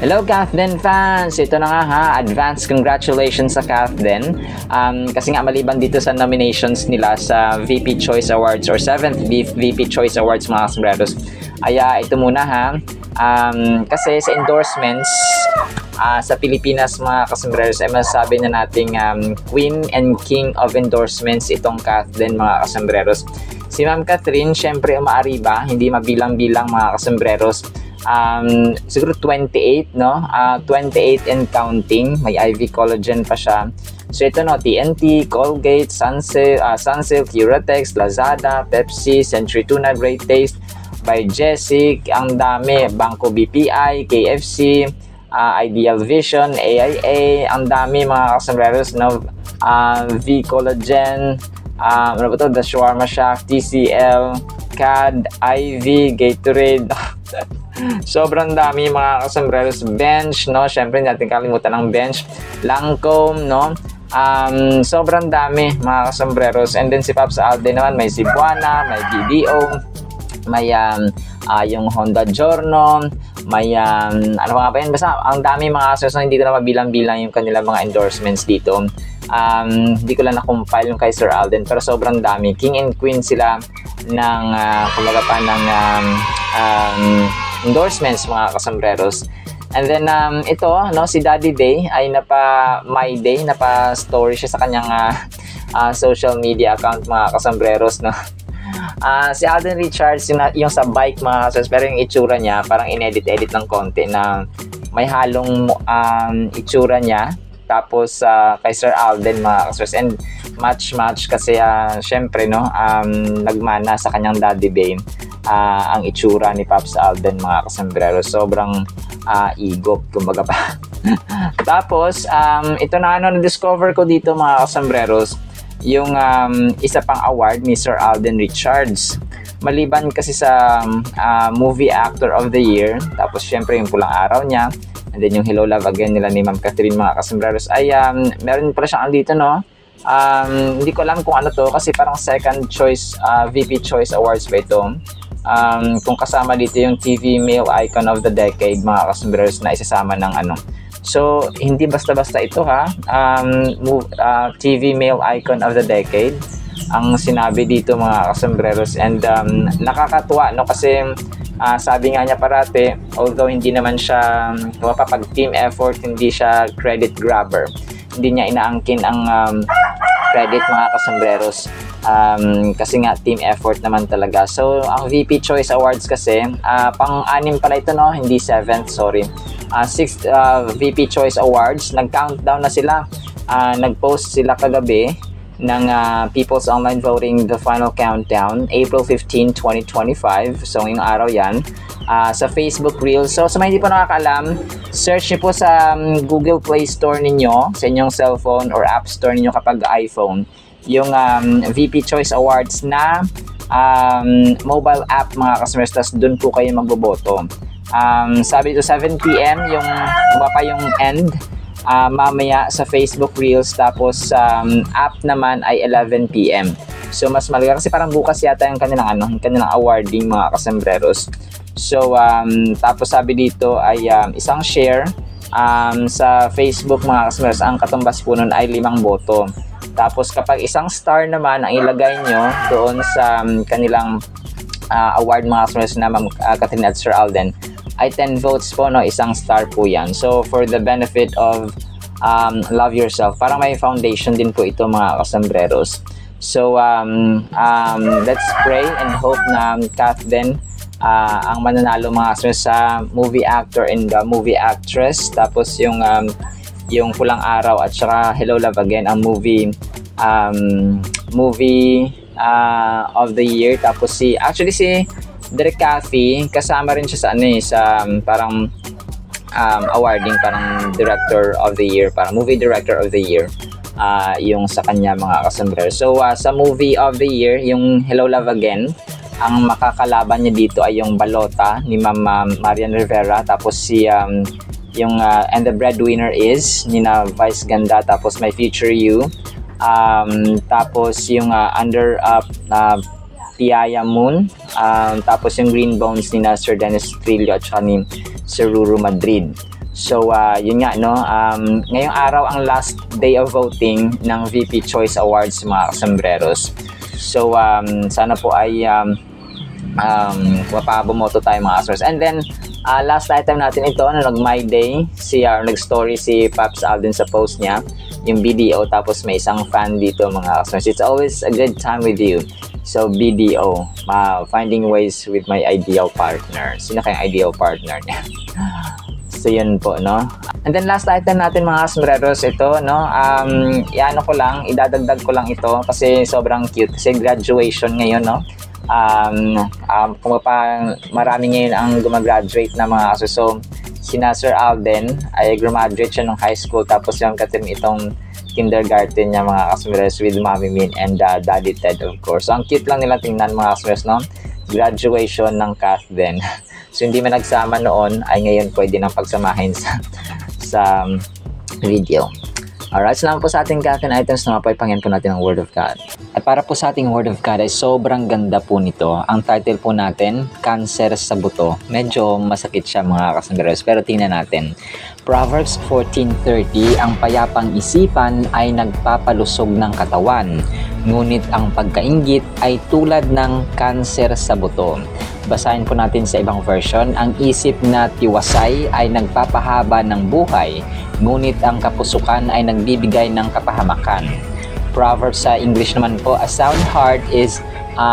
Hello Kathden fans! Ito na nga ha, advance congratulations sa Kathden. Kasi nga maliban dito sa nominations nila sa VP Choice Awards or 7th VP Choice Awards mga sombreros. Ay ito muna ha. Kasi sa endorsements sa Pilipinas mga kasombreros ay masasabi na nating Queen and King of endorsements itong Kathden mga kasombreros. Si Ma'am Catherine, syempre umaariba, hindi mabilang-bilang mga kasombreros. Siguro 28 no, 28 and counting, may IV collagen pa siya. So ito no, TNT, Colgate, Sunsilk, Uratex, Lazada, Pepsi, Century Tuna, Great Taste, by Jessic, ang dami, Banco BPI, KFC, Ideal Vision, AIA, ang dami mga kasombreros no, V Collagen, ano ba to, The Shawarma Shack, TCL, CAD, IV, Gatorade. Sobrang dami mga kasombreros. Bench, no? Syempre, natin kalimutan ng Bench. Lancome, no? Sobrang dami mga kasombreros. And then si Pops Alden naman, may Cebuana, may BDO, may yung Honda Giorno, may ano nga ba yun? Basta ang dami mga kasombreros. Hindi ko na mabilang-bilang yung kanilang mga endorsements dito. Hindi ko lang na-compile yung kay Sir Alden, pero sobrang dami. King and Queen sila ng kumbaga pa ng endorsements mga kasombreros. And then ito no, si Daddy Day ay My Day, napa-story siya sa kanyang social media account mga kasombreros no. Si Alden Richards yung sa bike mga kasombreros, pero yung itsura niya parang inedit-edit ng konti na may halong itsura niya tapos kay Sir Alden mga kasombreros, and match kasi syempre no, nagmana sa kanyang Daddy Day ang itsura ni Pops Alden mga kasombreros. Sobrang igop kumbaga pa. Tapos ito na na-discover ko dito mga kasombreros, yung isa pang award ni Sir Alden Richards. Maliban kasi sa Movie Actor of the Year, tapos syempre yung Pulang Araw niya, and then yung Hello Love Again nila ni Ma'am Catherine mga kasombreros, ay meron pala siyang dito no. Hindi ko alam kung ano to kasi parang second choice VP Choice Awards ba ito. Kung kasama dito yung TV Male Icon of the Decade mga kasombreros na isasama ng ano. So hindi basta-basta ito ha. TV Male Icon of the Decade ang sinabi dito mga kasombreros, and nakakatuwa no kasi sabi nga niya parate, although hindi naman siya mapapag team effort, hindi siya credit grabber, hindi niya inaangkin ang credit mga kasombreros, kasi nga team effort naman talaga. So ang VP Choice Awards kasi pang-anim pala ito no, hindi 7th, sorry. 6th VP Choice Awards, nag-countdown na sila, nag-post sila kagabi ng People's Online Voting, the final countdown, April 15, 2025. So ngayong araw yan, sa Facebook Reels. So sa mga hindi po nakakaalam, search niyo po sa Google Play Store ninyo, sa inyong cellphone or App Store ninyo kapag iPhone, yung VP Choice Awards na mobile app mga kasombreros. Tas doon po kayo magboboto. Sabi dito 7 PM yung yung end, mamaya sa Facebook Reels, tapos app naman ay 11 PM. So mas malaga kasi parang bukas yata yung kanilang kanilang awarding mga kasombreros. So tapos sabi dito ay isang share sa Facebook mga kasombreros, ang katumbas po nun ay 5 boto. Tapos kapag isang star naman ang ilagay nyo doon sa kanilang award mga kasombreros na Ma'am Catherine at Sir Alden, ay 10 votes po no, isang star po yan. So for the benefit of Love Yourself, parang may foundation din po ito mga kasombreros. So let's pray and hope na Kathden ang mananalo mga kasombreros sa movie actor and movie actress. Tapos yung Pulang Araw at saka Hello Love Again ang movie of the year. Tapos si Derek Cathy, kasama rin siya sa sa parang awarding, parang Director of the Year, parang Movie Director of the Year, yung sa kanya mga kasombreros. So sa Movie of the Year, yung Hello Love Again, ang makakalaban niya dito ay yung Balota ni Ma'am Marian Rivera. Tapos yung And the Breadwinner Is nina Vice Ganda, tapos My Future You, tapos yung Under Tiaya Moon, tapos yung Green Bones ni Sir Dennis Trillo at saka ni Sir Ruru Madrid. So, yun nga, no? Ngayong araw ang last day of voting ng VP Choice Awards, mga kasombreros. So, sana po ay mapabumoto tayo, mga kasombrero. And then, last item natin ito, na nag-My Day, nag-story si Pops Alden sa post niya, yung BDO, tapos may isang fan dito, mga kasombrero. It's always a good time with you. So, BDO, finding ways with my ideal partner. Sino kayong ideal partner niya? So, yun po, no? And then, last item natin, mga sombreros, ito, no? Idadagdag ko lang ito kasi sobrang cute. Kasi graduation ngayon, no? Kung pa marami ngayon ang gumagraduate na mga kaso. So, sina Sir Alden ay graduate siya nung high school. Tapos yung katim itong kindergarten niya, mga kasomreros, with Mommy Min and Daddy Ted, of course. So, ang cute lang nila tingnan, mga kasomreros, no? Graduation ng Kath din. So, hindi man nagsama noon, ay ngayon pwede nang pagsamahin sa video. Alright, so naman po sa ating Kath items na mapapangyan po natin ang Word of God. At para po sa ating Word of God ay sobrang ganda po nito. Ang title po natin, Cancer sa Buto. Medyo masakit siya, mga kasanggaros, pero tingnan natin. Proverbs 14:30, ang payapang isipan ay nagpapalusog ng katawan, ngunit ang pagkainggit ay tulad ng cancer sa buto. Basahin po natin sa ibang version, ang isip na tiwasay ay nagpapahaba ng buhay, ngunit ang kapusukan ay nagbibigay ng kapahamakan. Proverbs sa English naman po, a sound heart is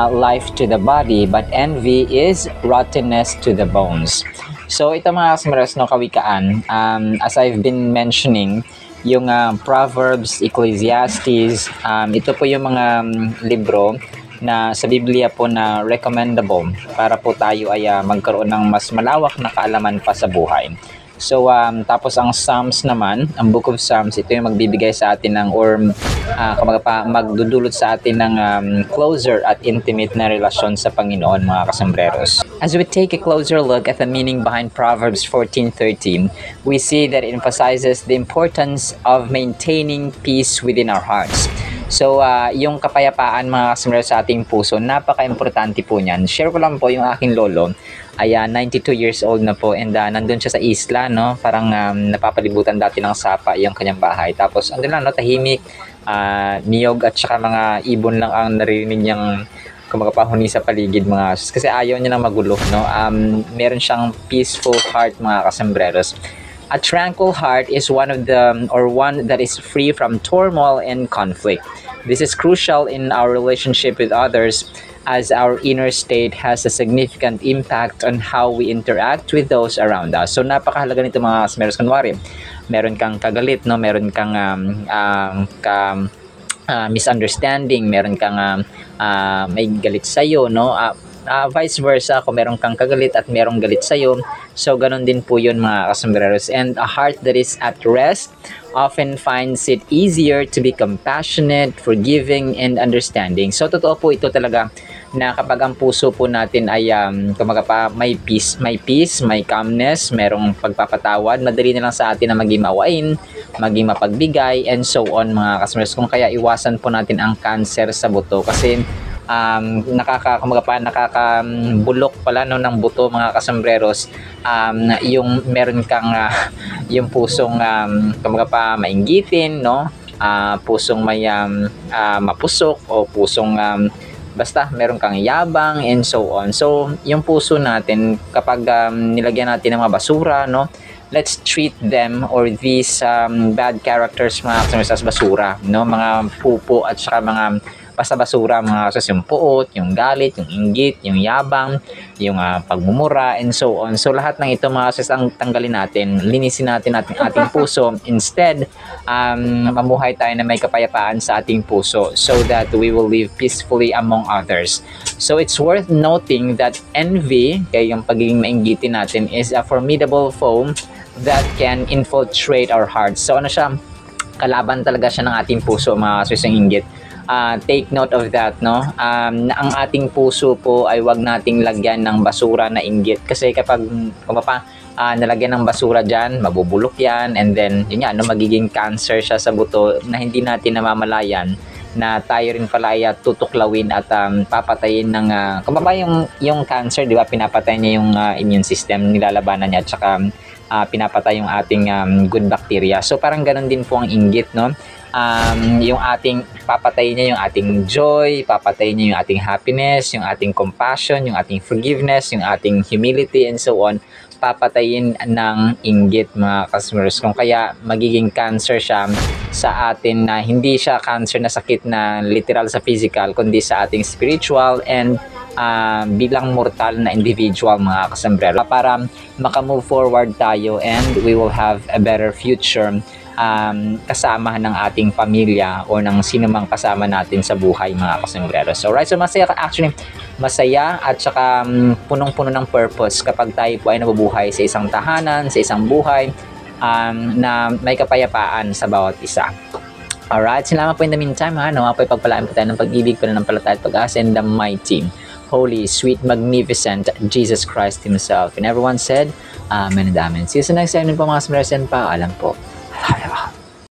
life to the body, but envy is rottenness to the bones. So ito, mga kasamaras, no, kawikaan, as I've been mentioning, yung Proverbs, Ecclesiastes, ito po yung mga libro na sa Biblia po na recommendable para po tayo ay magkaroon ng mas malawak na kaalaman pa sa buhay. So, tapos ang Psalms naman, ang Book of Psalms, ito yung magbibigay sa atin ng, magdudulot sa atin ng closer at intimate na relasyon sa Panginoon, mga kasambreros. As we take a closer look at the meaning behind Proverbs 14:13, we see that it emphasizes the importance of maintaining peace within our hearts. So, yung kapayapaan, mga kasambreros, sa ating puso, napaka-importante po niyan. Share ko lang po yung aking lolo. Ay 92 years old na po, and nandun siya sa isla, no? Parang napapalibutan dati ng sapa yung kanyang bahay. Tapos andun lang, no, tahimik, niyog at saka mga ibon lang ang naririnig niyang kumagapahuni sa paligid, mga kasi ayaw niya na magulo, no? Meron siyang peaceful heart, mga kasambreros. A tranquil heart is one that is free from turmoil and conflict. This is crucial in our relationship with others, as our inner state has a significant impact on how we interact with those around us. So napakahalaga nito, mga kasmeros. Kunwari, meron kang kagalit, no? Meron kang misunderstanding, meron kang may galit sa'yo, no? Vice versa, kung meron kang kagalit at merong galit sa'yo, so ganun din po yun, mga kasambreros. And a heart that is at rest often finds it easier to be compassionate, forgiving, and understanding. So totoo po ito talaga, na kapag ang puso po natin ay may peace, may calmness, merong pagpapatawad, madali na lang sa atin na maging mawain, maging mapagbigay, and so on, mga kasambreros. Kung kaya iwasan po natin ang cancer sa buto, kasi nakakabulok pala, no, ng buto, mga kasambreros, yung meron kang yung pusong mainggitin, no, pusong may mapusok, o pusong basta meron kang yabang, and so on. So yung puso natin, kapag nilagyan natin ng mga basura, no, let's treat them or these bad characters, mga kasambreros, as basura, no, mga pupo at saka mga basta basura, mga kasas, yung puot, yung galit, yung inggit, yung yabang, yung pagmumura, and so on. So lahat ng ito, mga kasas, ang tanggalin natin, linisin natin ating puso. Instead, mamuhay tayo na may kapayapaan sa ating puso, so that we will live peacefully among others. So it's worth noting that envy, kaya yung pagiging mainggitin natin, is a formidable foe that can infiltrate our hearts. So ano siya, kalaban talaga siya ng ating puso, mga kasas, yung inggit. Take note of that, no? Na ang ating puso po ay wag nating lagyan ng basura na inggit, kasi kapag nalagyan ng basura dyan, mabubulok yan, and then yun nga, no, magiging cancer siya sa buto na hindi natin namamalayan, na tayo rin pala ay tutuklawin at papatayin ng yung cancer, di ba, pinapatay niya yung immune system, nilalabanan niya, at saka pinapatay yung ating good bacteria. So parang ganun din po ang inggit, no? Yung ating papatay niya yung ating joy, papatay niya yung ating happiness, yung ating compassion, yung ating forgiveness, yung ating humility and so on. Papatayin ng inggit, mga customers. Kung kaya magiging cancer siya sa atin, na hindi siya cancer na sakit na literal sa physical, kundi sa ating spiritual and bilang mortal na individual, mga kasombrero, para makamove forward tayo and we will have a better future kasama ng ating pamilya o ng sino mang kasama natin sa buhay, mga kasombrero. So right, so masaya, actually masaya at saka punong-puno ng purpose kapag tayo po ay nabubuhay sa isang tahanan, sa isang buhay na may kapayapaan sa bawat isa. Alright, salamat po in the meantime, ha. Nawa po ipagpalaan po tayo ng pag-ibig, pananampalataya at pag-asa in the mighty, holy, sweet, magnificent Jesus Christ Himself. And everyone said, Amen and Amen. See you sa next time po, mga kasombrero, and paalam po.